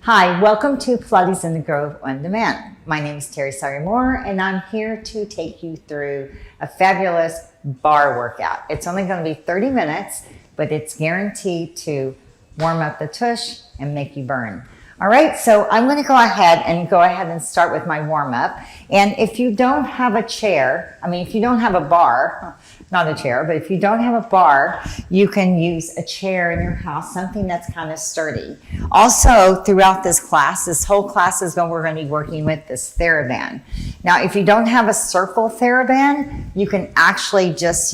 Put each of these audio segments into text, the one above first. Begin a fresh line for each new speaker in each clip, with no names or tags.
Hi, welcome to Pilates in the Grove on Demand. My name is Teri and I'm here to take you through a fabulous bar workout. It's only going to be 30 minutes, but it's guaranteed to warm up the tush and make you burn. All right, so I'm going to go ahead and start with my warm up. And if you don't have a chair, if you don't have a bar, not a chair, but if you don't have a bar, you can use a chair in your house, something that's kind of sturdy. Also, throughout this whole class we're going to be working with this TheraBand. Now, if you don't have a circle TheraBand, you can actually just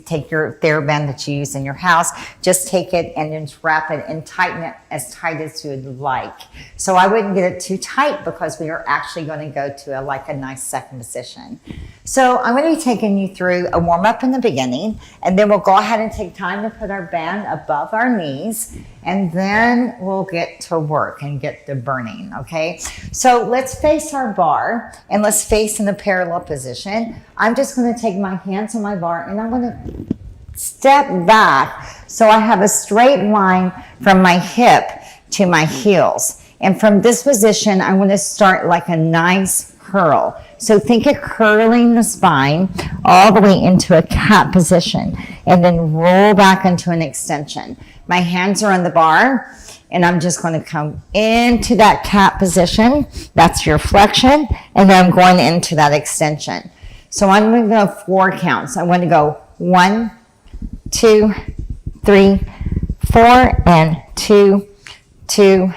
take your TheraBand that you use in your house, just take it and then wrap it and tighten it as tight as you would like. So I wouldn't get it too tight because we are actually going to go to a nice second position. So I'm going to be taking you through a warm up in the beginning, and then we'll go ahead and take time to put our band above our knees, and then we'll get to work and get the burning, okay? So let's face our bar, and let's face in a parallel position. I'm just going to take my hands on my bar, and I'm going to step back so I have a straight line from my hip to my heels. And from this position, I'm going to start like a nice curl. So think of curling the spine all the way into a cat position and then roll back into an extension. My hands are on the bar and I'm just going to come into that cat position. That's your flexion. And then I'm going into that extension. So I'm going to go 4 counts. I'm going to go 1, 2, 3, 4, and 2, 2,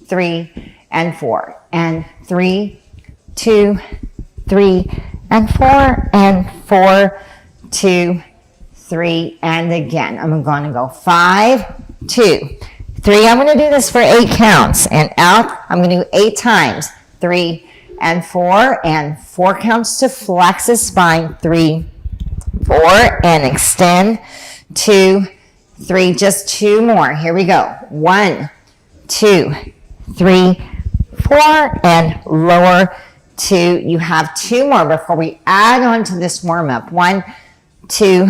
3, and 4, and 3, 2, 3, and 4, and 4, 2, 3, and again. I'm going to go 5, 2, 3. I'm going to do this for 8 counts, and out. I'm going to do 8 times. 3 and 4, and 4 counts to flex the spine. 3, 4, and extend. 2, 3. Just 2 more. Here we go. 1, 2, 3, 4, and lower 2. You have 2 more before we add on to this warm up. 1, 2,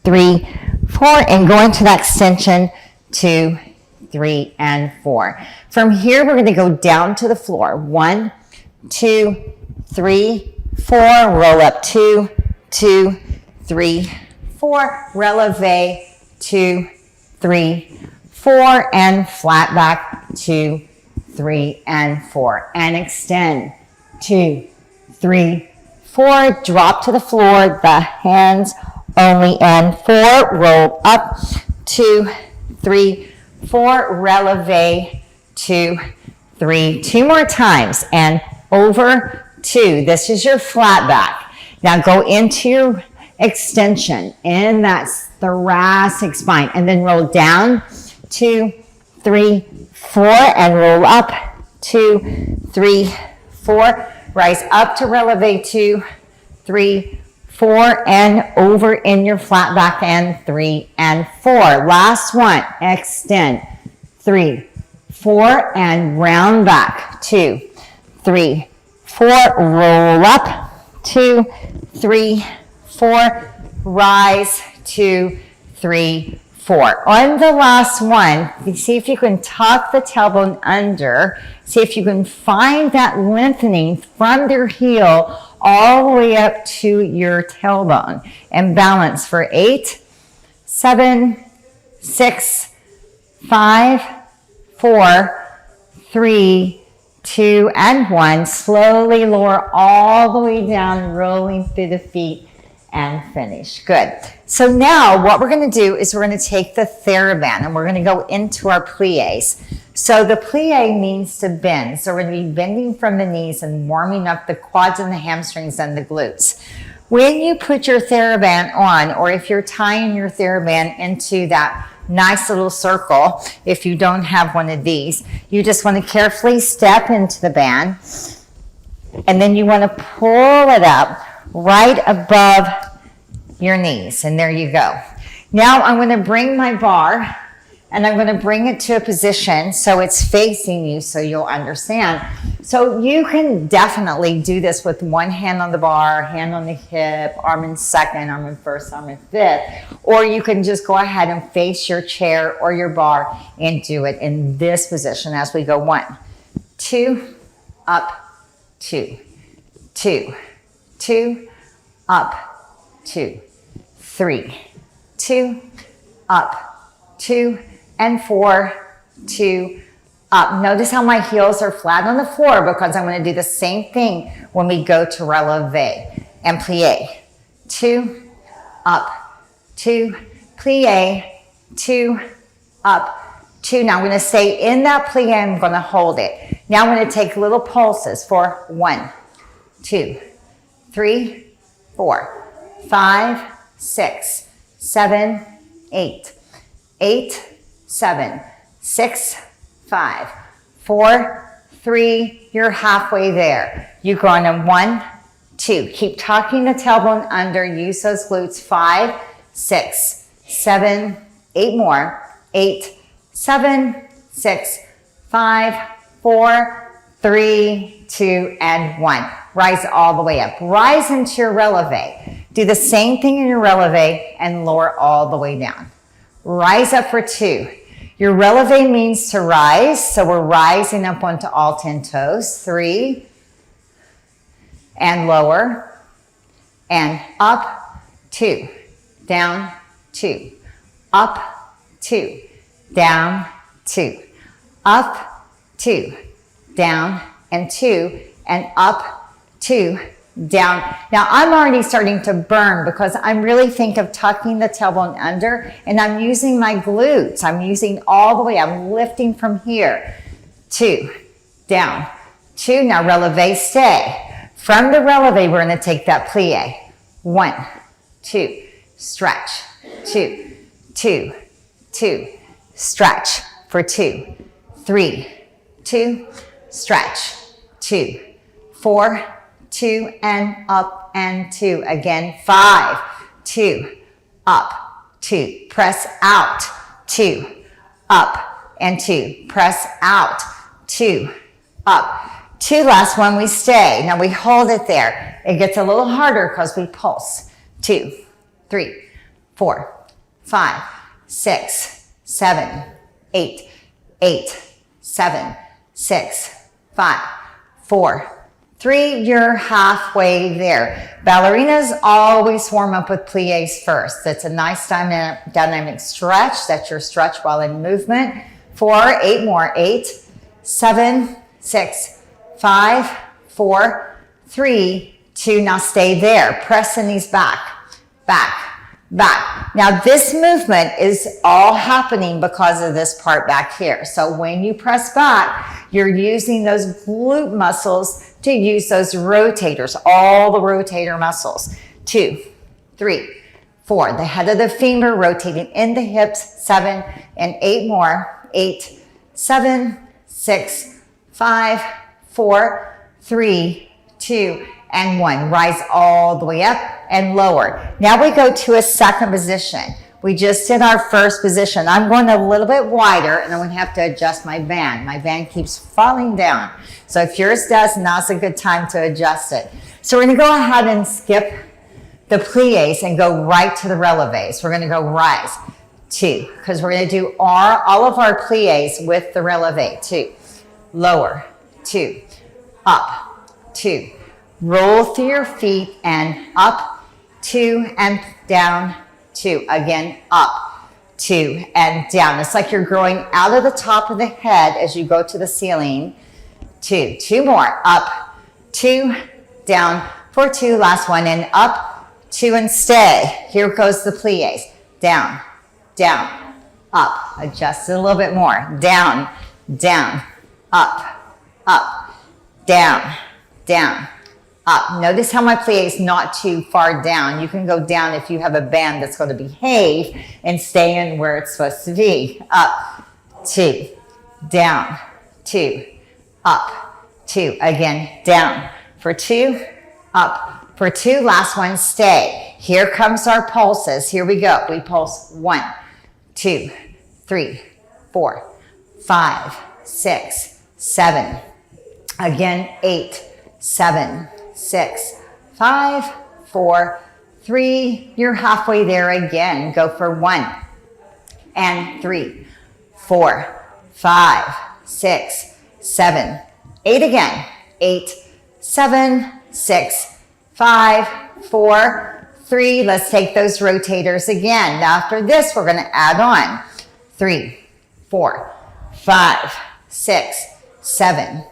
3, 4, and go into that extension. 2, 3, and 4. From here, we're going to go down to the floor. 1, 2, 3, 4. Roll up. 2, 2, 3, 4. Releve. 2, 3, 4, and flat back. 2, 3, and 4, and extend. 2, 3, 4. Drop to the floor, the hands only, and 4. Roll up. 2, 3, 4. Releve. 2, 3. 2 more times, and over 2. This is your flat back. Now go into your extension in that thoracic spine, and then roll down. 2, 3, 4, and roll up. 2, 3, 4. Rise up to releve. 2, 3, 4, and over in your flat back, and 3 and 4. Last one. Extend. 3, 4, and round back. 2, 3, 4. Roll up. 2, 3, 4. Rise. 2, 3, 4. On the last one, see if you can tuck the tailbone under. See if you can find that lengthening from your heel all the way up to your tailbone. And balance for 8, 7, 6, 5, 4, 3, 2, and 1. Slowly lower all the way down, rolling through the feet, and finish. Good. So now what we're going to do is we're going to take the TheraBand and we're going to go into our plies. So the plie means to bend. So we're going to be bending from the knees and warming up the quads and the hamstrings and the glutes. When you put your TheraBand on, or if you're tying your TheraBand into that nice little circle, if you don't have one of these, you just want to carefully step into the band, and then you want to pull it up right above your knees, and there you go. Now I'm going to bring my bar And I'm going to bring it to a position so it's facing you so you'll understand. So you can definitely do this with one hand on the bar, hand on the hip, arm in second, arm in first, arm in fifth. Or you can just go ahead and face your chair or your bar and do it in this position as we go. 1, 2, up, 2, 2, 2, up, 2, 3, 2, up, 2, and 4, 2, up. Notice how my heels are flat on the floor because I'm going to do the same thing when we go to releve and plie. 2, up, 2, plie, 2, up, 2. Now I'm going to stay in that plie and I'm going to hold it. Now I'm going to take little pulses for 1, 2, 3, 4, 5, 6, 7, 8, 8, 7, 6, 5, 4, 3, you're halfway there. You go on in 1, 2. Keep tucking the tailbone under, use those glutes. 5, 6, 7, 8 more. 8, 7, 6, 5, 4, 3, 2, and 1. Rise all the way up. Rise into your releve. Do the same thing in your releve and lower all the way down. Rise up for 2. Your releve means to rise, so we're rising up onto all 10 toes. 3, and lower, and up, 2, down, 2, up, 2, down, 2, up, 2, down, and 2, and up, 2, down. Now I'm already starting to burn because I'm really thinking of tucking the tailbone under and I'm using my glutes. I'm using all the way. I'm lifting from here. 2, down, 2. Now releve, stay. From the releve, we're going to take that plie. 1, 2, stretch. 2, 2, 2, stretch for 2, 3, 2, stretch. 2, 4, 2, and up and 2. Again, 5, 2, up, 2. Press out, 2, up, and 2. Press out, 2, up. 2, last one, we stay. Now we hold it there. It gets a little harder because we pulse. 2, 3, 4, 5, 6, 7, 8, 8, 7, 6, 5, 4, 3, you're halfway there. Ballerinas always warm up with plies first. That's a nice dynamic stretch. That's your stretch while in movement. 4, 8 more. 8, 7, 6, 5, 4, 3, 2. Now stay there. Press the knees back, back, back. Now this movement is all happening because of this part back here. So when you press back, you're using those glute muscles to use those rotators, all the rotator muscles. 2, 3, 4. The head of the femur rotating in the hips. 7 and 8 more. 8, 7, 6, 5, 4, 3, 2, and 1. Rise all the way up and lower. Now we go to a second position. We just did our first position. I'm going a little bit wider and I'm going to have to adjust my band. My band keeps falling down. So if yours does, now's a good time to adjust it. So we're going to go ahead and skip the plies and go right to the releves. We're going to go rise, 2, because we're going to do all of our plies with the releve. 2, lower, 2, up, 2, roll through your feet and up, 2, and down, 2. Again, up, 2, and down. It's like you're growing out of the top of the head as you go to the ceiling. 2, 2 more. Up, 2, down for 2. Last one, and up, 2, and stay. Here goes the plies. Down, down, up. Adjust it a little bit more. Down, down, up, up, down, down, up. Notice how my plie is not too far down. You can go down if you have a band that's going to behave and stay in where it's supposed to be. Up, 2, down, 2, up, 2. Again, down for 2, up for 2. Last one, stay. Here comes our pulses. Here we go. We pulse 1, 2, 3, 4, 5, 6, 7. Again, 8, 7, 6, 5, 4, 3. You're halfway there again. Go for 1 and 3, 4, 5, 6, 7, 8 again. 8, 7, 6, 5, 4, 3. Let's take those rotators again. Now after this, we're going to add on 3, 4, 5, 6, 7,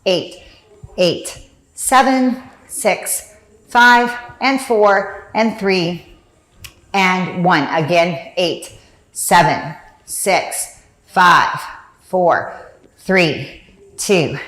8, 8, 7, 6, 5, and 4, and 3, and 1. Again, 8, 7, 6, 5, 4, 3, 2,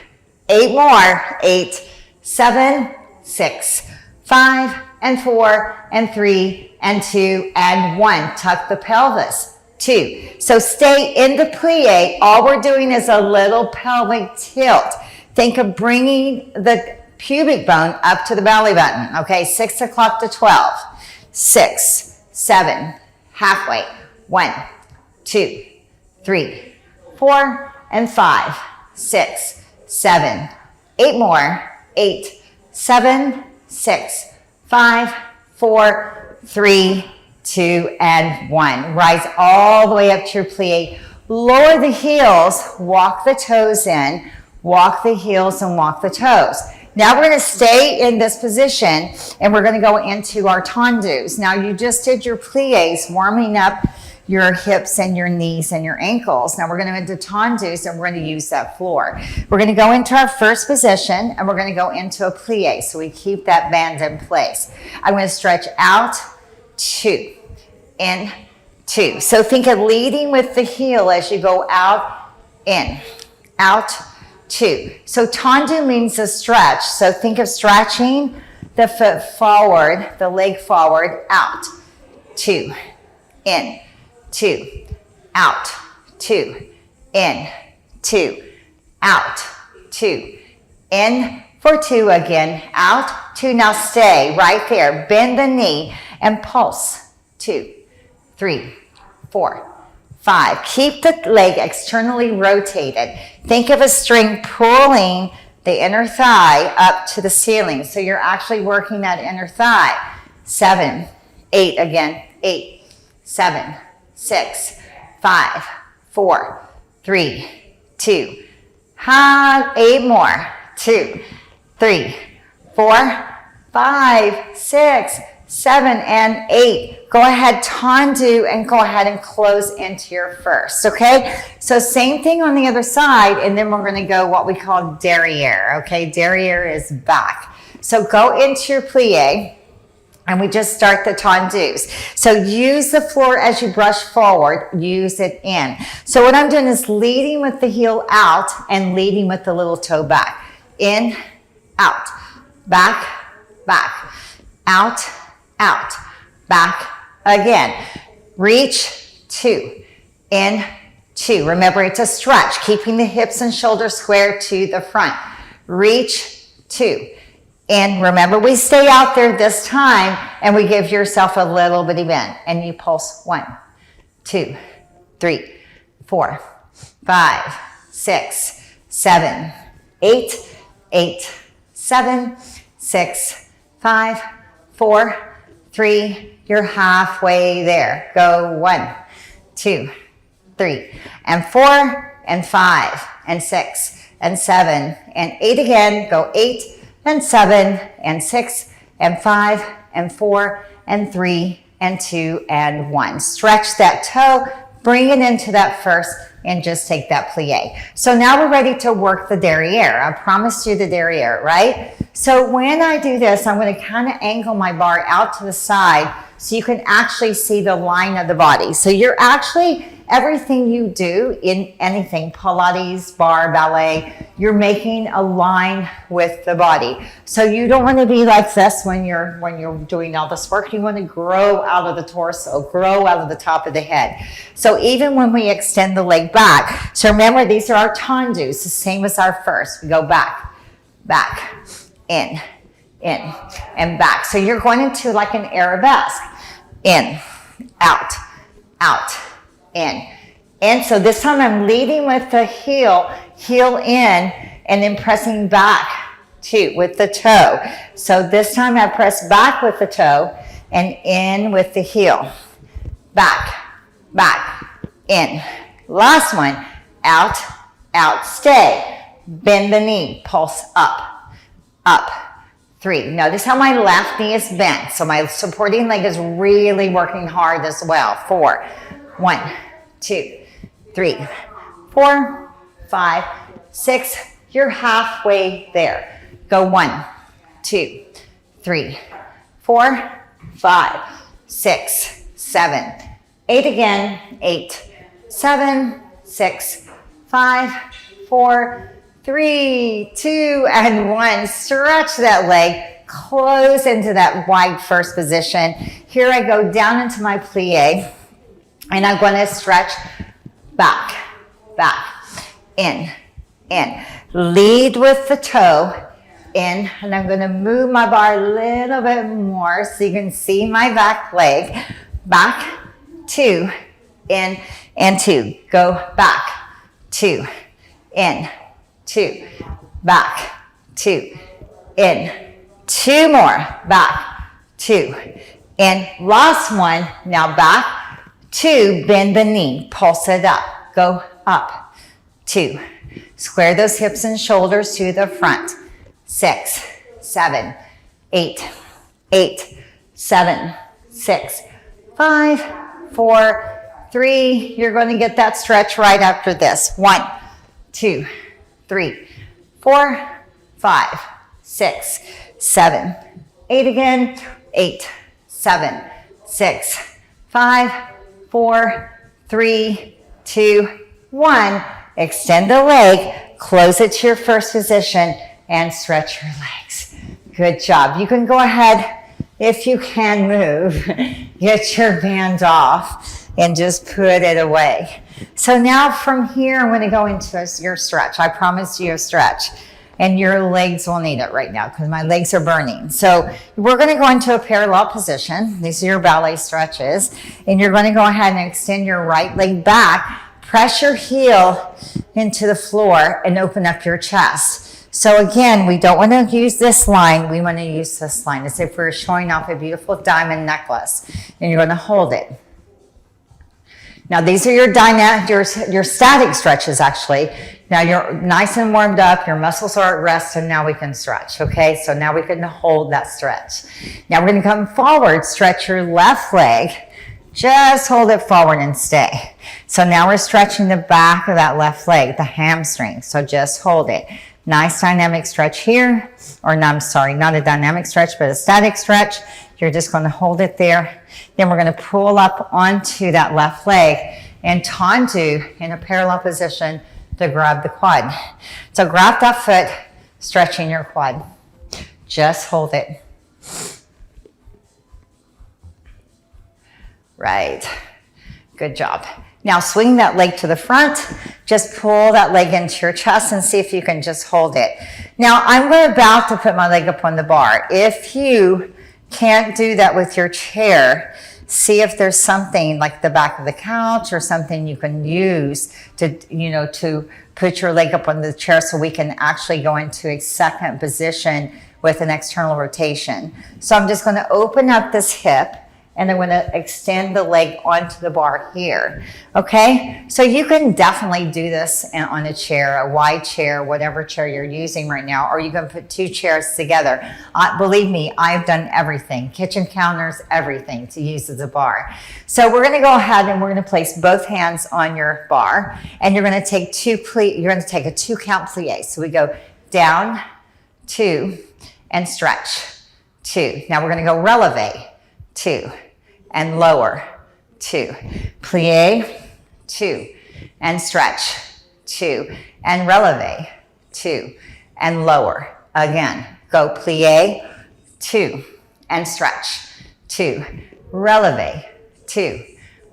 8 more. 8, 7, 6, 5, and 4, and 3, and 2, and 1. Tuck the pelvis. 2. So stay in the plie. All we're doing is a little pelvic tilt. Think of bringing the pubic bone up to the belly button. Okay, 6 o'clock to 12. 6, 7, halfway. 1, 2, 3, 4, and 5, 6, 7, 8 more. 8, 7, 6, 5, 4, 3, 2, and 1. Rise all the way up to your plie. Lower the heels, walk the toes in, walk the heels and walk the toes. Now we're going to stay in this position and we're going to go into our tendus. Now you just did your plies, warming up your hips and your knees and your ankles. Now we're going to into tendus and we're going to use that floor. We're going to go into our first position and we're going to go into a plie. So we keep that band in place. I'm going to stretch out, 2, in, 2. So think of leading with the heel as you go out, in, out, 2. So tendu means a stretch. So think of stretching the foot forward, the leg forward, out, 2, in, 2, out, 2, in, 2, out, 2, in for 2 again, out, 2. Now stay right there. Bend the knee and pulse. 2, 3, 4, 5. Keep the leg externally rotated. Think of a string pulling the inner thigh up to the ceiling. So you're actually working that inner thigh. 7, 8 again. 8, 7, 6, 5, 4, 3, 2. 8 more. 2, 3, 4, 5, 6, 7, and 8. Go ahead, tendu, and go ahead and close into your first, okay? So same thing on the other side, and then we're gonna go what we call derriere, okay? Derriere is back. So go into your plie, and we just start the tendus. So use the floor as you brush forward, use it in. So what I'm doing is leading with the heel out and leading with the little toe back. In, out, back, back, out, out, back, again. Reach, 2, in, 2. Remember, it's a stretch, keeping the hips and shoulders square to the front. Reach, 2. And remember, we stay out there this time and we give yourself a little bitty bend. And you pulse 1, 2, 3, 4, 5, 6, 7, 8, 8, 7, 6, 5, 4, 3. You're halfway there. Go 1, 2, 3, and 4, and 5, and 6, and 7, and 8 again. Go 8, and 7, and 6, and 5, and 4, and 3, and 2, and 1. Stretch that toe, bring it into that first, and just take that plie. So now we're ready to work the derriere. I promised you the derriere, right? So when I do this, I'm going to kind of angle my bar out to the side so you can actually see the line of the body. So you're actually, everything you do in anything, Pilates, bar, ballet, you're making a line with the body. So you don't want to be like this when you're doing all this work. You want to grow out of the torso, grow out of the top of the head. So even when we extend the leg back, so remember, these are our tendus, the same as our first. We go back, back, in, and back. So you're going into like an arabesque. In, out, in, And so this time I'm leading with the heel in, and then pressing back with the toe. So this time I press back with the toe and in with the heel. Back, in. Last one, out, stay. Bend the knee, pulse up, 3. Notice how my left knee is bent. So my supporting leg is really working hard as well. 4, 1, 2, 3, 4, 5, 6. You're halfway there. Go 1, 2, 3, 4, 5, 6, 7, 8 again. 8, 7, 6, 5, 4, 3, 2, and 1. Stretch that leg. Close into that wide first position. Here I go down into my plie, and I'm going to stretch back, in. Lead with the toe in, and I'm going to move my bar a little bit more so you can see my back leg. Back, 2, in, and 2. Go back, 2, in, 2, back, 2, in. 2 more, back, 2, in. Last one, now back, 2, bend the knee, pulse it up, go up, 2. Square those hips and shoulders to the front. 6, 7, 8, 7, 6, 5, 4, 3. You're going to get that stretch right after this. 1, 2, 3, 4, 5, 6, 7, 8 again. 8, 7, 6, 5, 4, 3, 2, 1. Extend the leg, close it to your first position, and stretch your legs. Good job. You can go ahead, if you can move, get your band off and just put it away. So now from here, I'm going to go into your stretch. I promised you a stretch, and your legs will need it right now because my legs are burning. So we're going to go into a parallel position. These are your ballet stretches, and you're going to go ahead and extend your right leg back. Press your heel into the floor and open up your chest. So again, we don't want to use this line. We want to use this line as if we're showing off a beautiful diamond necklace. And you're going to hold it. Now these are your static stretches actually. Now you're nice and warmed up. Your muscles are at rest, and now we can stretch. Okay, so now we can hold that stretch. Now we're going to come forward, stretch your left leg. Just hold it forward and stay. So now we're stretching the back of that left leg, the hamstring. So just hold it. Nice dynamic stretch here. Or no, I'm sorry, not a dynamic stretch, but a static stretch. You're just going to hold it there. Then we're going to pull up onto that left leg and tandu in a parallel position to grab the quad. So grab that foot, stretching your quad. Just hold it. Right. Good job. Now swing that leg to the front. Just pull that leg into your chest and see if you can just hold it. Now I'm about to put my leg up on the bar. If you can't do that with your chair, see if there's something like the back of the couch or something you can use to, to put your leg up on the chair so we can actually go into a second position with an external rotation. So I'm just going to open up this hip, and I'm going to extend the leg onto the bar here. Okay, so you can definitely do this on a chair, a wide chair, whatever chair you're using right now, or you can put 2 chairs together. Believe me, I've done everything, kitchen counters, everything to use as a bar. So we're going to go ahead and we're going to place both hands on your bar, and you're going to take a 2 count plie. So we go down, 2, and stretch, 2. Now we're going to go releve, 2, and lower, 2, plie, 2, and stretch, 2, and releve, 2, and lower. Again, go plie, 2, and stretch, 2, releve, 2,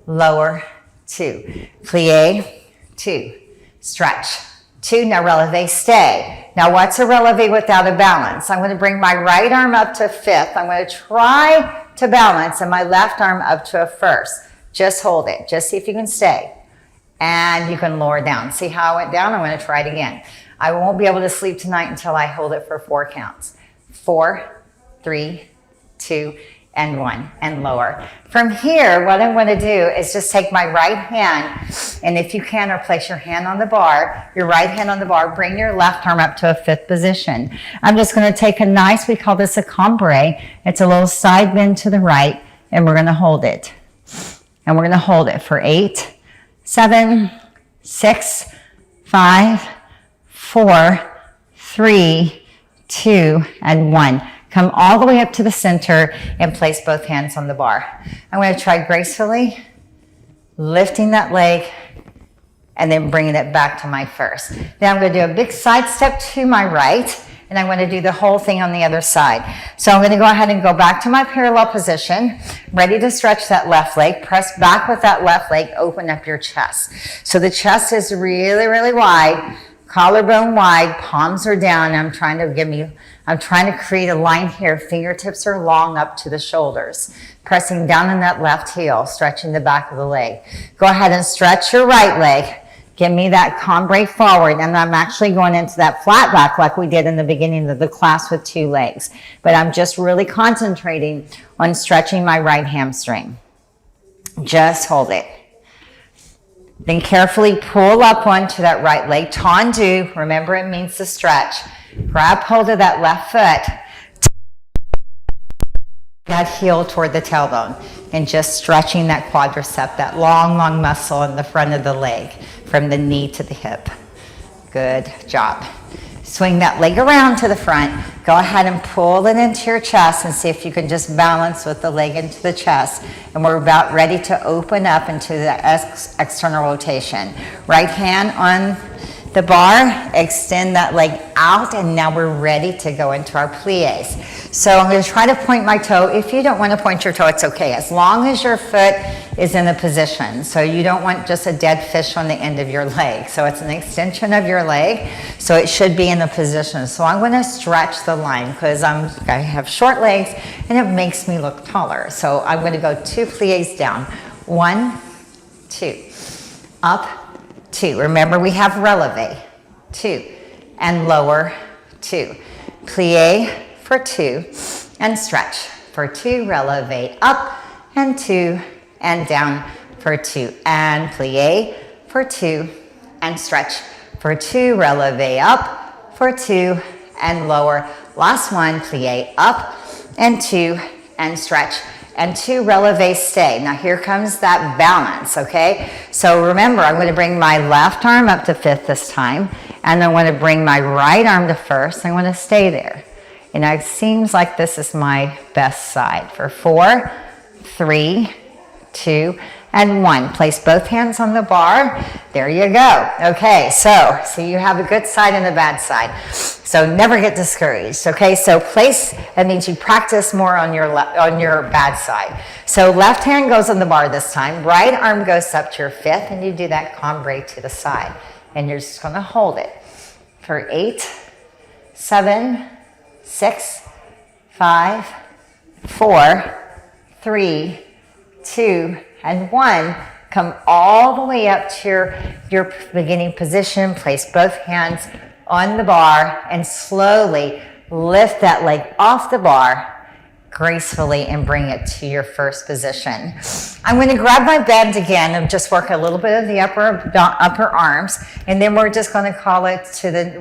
lower, 2, plie, 2, stretch, 2. Now releve, stay. Now what's a releve without a balance? I'm going to bring my right arm up to 5th. I'm going to try to balance and my left arm up to a 1st. Just hold it. Just see if you can stay. and you can lower down. See how I went down? I'm going to try it again. I won't be able to sleep tonight until I hold it for 4 counts. 4, 3, 2, and 1, and lower. From here, what I'm going to do is just take my right hand, and if you can, or place your hand on the bar, your right hand on the bar, bring your left arm up to a 5th position. I'm just going to take a nice, we call this a cambre. It's a little side bend to the right, and we're going to hold it. And we're going to hold it for 8, 7, 6, 5, 4, 3, 2, and 1. Come all the way up to the center and place both hands on the bar. I'm going to try gracefully lifting that leg and then bringing it back to my first. Then I'm going to do a big side step to my right, and I'm going to do the whole thing on the other side. So I'm going to go ahead and go back to my parallel position, ready to stretch that left leg. Press back with that left leg, open up your chest. So the chest is really, really wide, collarbone wide, palms are down. I'm trying to create a line here. Fingertips are long up to the shoulders. Pressing down on that left heel, stretching the back of the leg. Go ahead and stretch your right leg. Give me that cambre forward, and I'm actually going into that flat back like we did in the beginning of the class with 2 legs. But I'm just really concentrating on stretching my right hamstring. Just hold it. Then carefully pull up onto that right leg. Tendu, remember it means to stretch. Grab hold of that left foot. That heel toward the tailbone. And just stretching that quadricep, that long, long muscle in the front of the leg, from the knee to the hip. Good job. Swing that leg around to the front. Go ahead and pull it into your chest and see if you can just balance with the leg into the chest. And we're about ready to open up into the external rotation. Right hand on the bar, extend that leg out, and now we're ready to go into our plies. So I'm going to try to point my toe. If you don't want to point your toe, it's okay, as long as your foot is in a position. So you don't want just a dead fish on the end of your leg. So it's an extension of your leg, so it should be in a position. So I'm going to stretch the line because I have short legs and it makes me look taller. So I'm going to go 2 plies down. 1, 2, up, 2. Remember, we have releve, 2, and lower, 2. Plie for 2, and stretch for 2, releve, up, and 2, and down for 2, and plie for 2, and stretch for 2, releve, up, for 2, and lower. Last one, plie, up, and 2, and stretch, and 2, releve, stay. Now here comes that balance, okay? So remember, I'm going to bring my left arm up to 5th this time, and I'm going to bring my right arm to 1st. I'm going to stay there. And it seems like this is my best side. For 4, 3, 2, and 1. Place both hands on the bar. There you go. Okay, so you have a good side and a bad side. So never get discouraged. Okay, so that means you practice more on your bad side. So left hand goes on the bar this time. Right arm goes up to your 5th, and you do that cambre to the side. And you're just going to hold it for 8, 7, 6, 5, 4, 3, 2, and 1. Come all the way up to your beginning position. Place both hands on the bar and slowly lift that leg off the bar gracefully and bring it to your 1st position. I'm going to grab my bend again and just work a little bit of the upper arms, and then we're just going to call it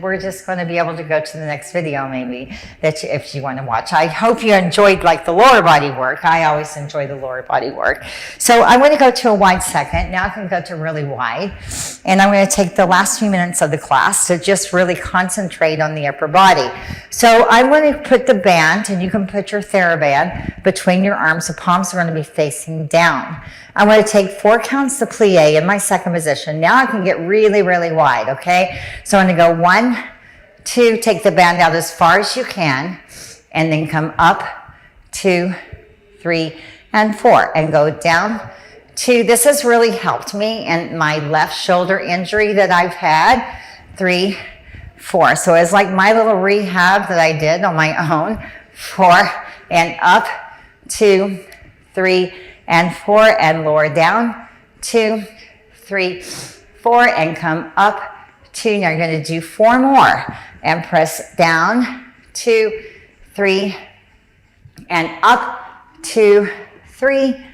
we're just going to be able to go to the next video maybe if you want to watch. I hope you enjoyed the lower body work. I always enjoy the lower body work. So I'm going to go to a wide second. Now I can go to really wide, and I'm going to take the last few minutes of the class to just really concentrate on the upper body. So I'm going to put the band, and you can put your TheraBand between your arms. The palms are going to be facing down. I'm going to take 4 counts to plie in my 2nd position. Now I can get really, really wide, okay? So I'm going to go 1, 2, take the band out as far as you can, and then come up, 2, 3, and 4, and go down, 2. This has really helped me in my left shoulder injury that I've had, 3, 4. So it's like my little rehab that I did on my own, 4, and up, 2, 3, and 4, and lower down, 2, 3, 4, and come up, 2. Now you're going to do 4 more, and press down, 2, 3, and up, 2, 3,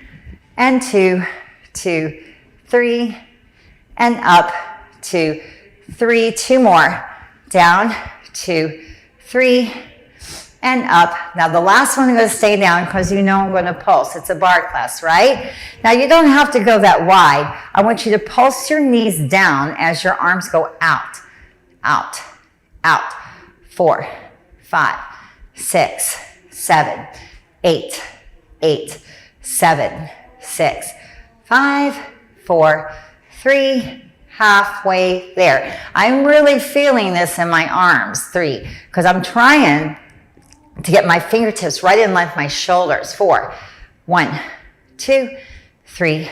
and 2, 2, 3, and up, 2, 3, 2 more, down, 2, 3, and up. Now the last one I'm going to stay down because you know I'm going to pulse. It's a bar class, right? Now you don't have to go that wide. I want you to pulse your knees down as your arms go out, out, out. 4, 5, 6, 7, 8, 8, 7, 6, 5, 4, 3, halfway there. I'm really feeling this in my arms, 3, because I'm trying to get my fingertips right in line with my shoulders. 4, 1, 2, 3,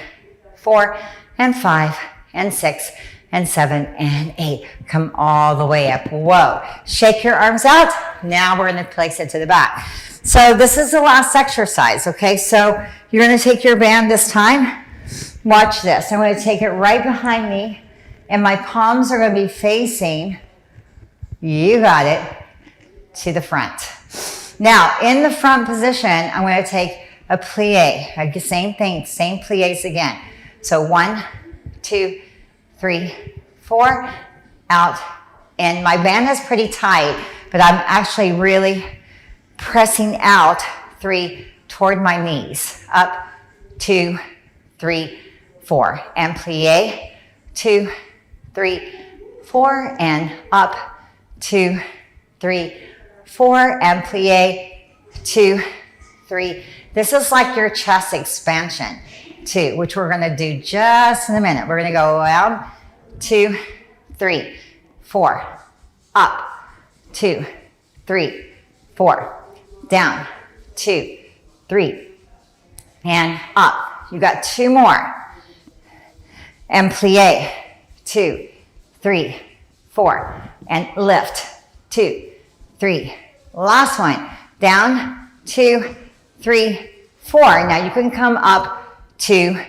4, and 5, and 6, and 7, and 8. Come all the way up. Whoa. Shake your arms out. Now we're going to place it to the back. So this is the last exercise, okay? So you're going to take your band this time. Watch this. I'm going to take it right behind me, and my palms are going to be facing, you got it, to the front. Now, in the front position, I'm going to take a plie. Same thing, same plies again. So 1, 2, 3, 4, out. And my band is pretty tight, but I'm actually really pressing out, 3, toward my knees. Up, 2, 3, 4. And plie, 2, 3, 4. And up, 2, 3, 4, and plie, 2, 3. This is like your chest expansion, 2, which we're going to do just in a minute. We're going to go around, 2, 3, 4, up, 2, 3, 4, down, 2, 3, and up. You got 2 more, and plie, 2, 3, 4, and lift, 2, 3. Last one. Down, 2, 3, 4. Now you can come up, 2,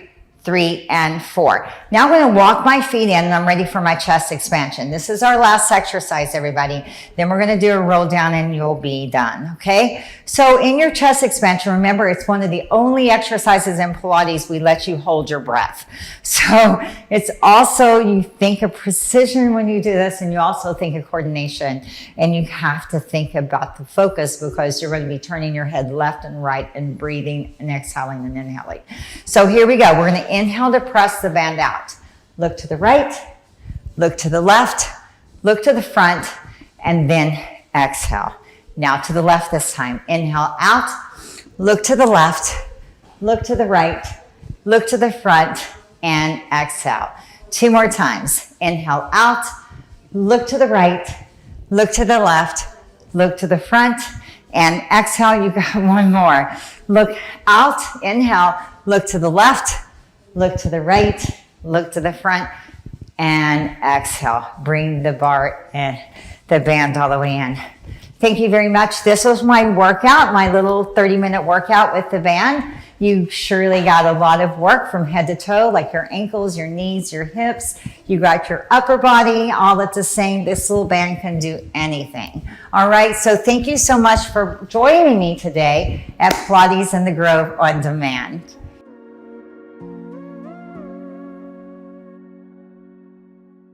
3, and 4. Now I'm going to walk my feet in, and I'm ready for my chest expansion. This is our last exercise, everybody. Then we're going to do a roll down, and you'll be done, okay? So in your chest expansion, remember, it's one of the only exercises in Pilates we let you hold your breath. So it's also, you think of precision when you do this, and you also think of coordination, and you have to think about the focus because you're going to be turning your head left and right and breathing and exhaling and inhaling. So here we go. We're going to inhale to press the band out. Look to the right, look to the left, look to the front, and then exhale. Now to the left this time. Inhale out, look to the left, look to the right, look to the front, and exhale. 2 more times. Inhale out, look to the right, look to the left, look to the front, and exhale. You got 1 more. Look out, inhale, look to the left, look to the right, look to the front, and exhale. Bring the bar and the band all the way in. Thank you very much. This was my workout, my little 30-minute workout with the band. You surely got a lot of work from head to toe, like your ankles, your knees, your hips. You got your upper body, all at the same. This little band can do anything. All right, so thank you so much for joining me today at Pilates in the Grove on Demand.